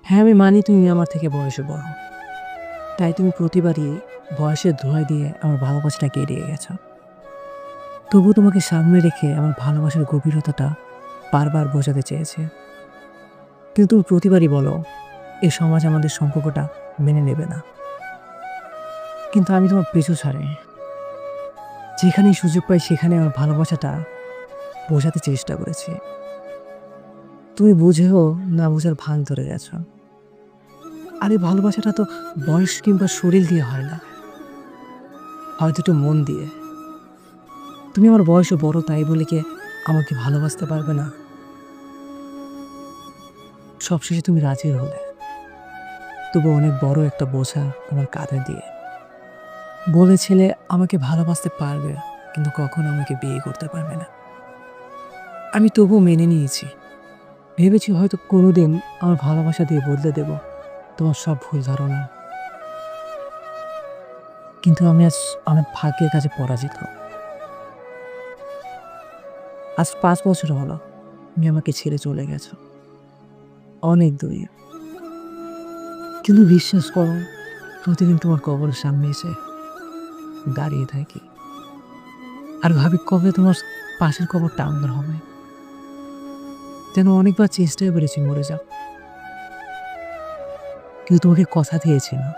হ্যাঁ, আমি মানি তুমি আমার থেকে বয়সে বড়। তাই তুমি প্রতিবারই বয়সের ধোঁয়ায় দিয়ে আমার ভালোবাসাটাকে এড়িয়ে গেছো। তবুও তোমাকে সামনে রেখে আমার ভালোবাসার গভীরতাটা বারবার বোঝাতে চেয়েছি। কিন্তু তুমি প্রতিবারই বলো, এ সমাজ আমাদের সম্পর্কটা মেনে নেবে না। কিন্তু আমি তোমার পিছু ছাড়িনি। যেখানেই সুযোগ পাই সেখানে আমার ভালোবাসাটা বোঝাতে চেষ্টা করেছি। তুমি বুঝেও না বোঝার ভান ধরে গেছো। আর এই ভালোবাসাটা তো বয়স কিংবা শরীর দিয়ে হয় না, হয়তো একটু মন দিয়ে। তুমি আমার বয়সে বড় তাই বলে কি আমাকে ভালোবাসতে পারবে না? সবশেষে তুমি রাজি হলে, তবু অনেক বড় একটা বোঝা আমার কাঁধে দিয়ে বলেছিলে আমাকে ভালোবাসতে পারবে, কিন্তু কখনো আমাকে বিয়ে করতে পারবে না। আমি তবুও মেনে নিয়েছি। ভেবেছি হয়তো কোনোদিন আমার ভালোবাসা দিয়ে বদলে দেব তোমার সব ভুল ধারণা। কিন্তু আমি আজ আমার ভাগ্যের কাছে পরাজিত। আজ ৫ বছর হলো তুমি আমাকে ছেড়ে চলে গেছো অনেক দূরে। কিন্তু বিশ্বাস করো, প্রতিদিন তোমার কবরের সামনে এসে দাঁড়িয়ে থাকি আর ভাবি কবে তোমার পাশের কবরটা আমার হবে। যেন অনেকবার চেষ্টাই করেছি মরে যাও, কিন্তু তোমাকে কথা দিয়েছি না,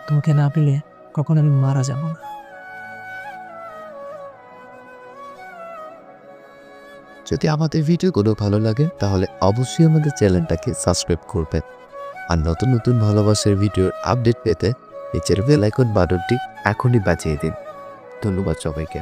তোমাকে না পেলে কখনো আমি মারা যাব না। যদি আমাদের ভিডিওগুলো ভালো লাগে তাহলে অবশ্যই আমাদের চ্যানেলটাকে সাবস্ক্রাইব করবেন। আর নতুন নতুন ভালোবাসার ভিডিওর আপডেট পেতে নিচের বেল আইকন বাটনটি এখনই বাজিয়ে দিন। ধন্যবাদ সবাইকে।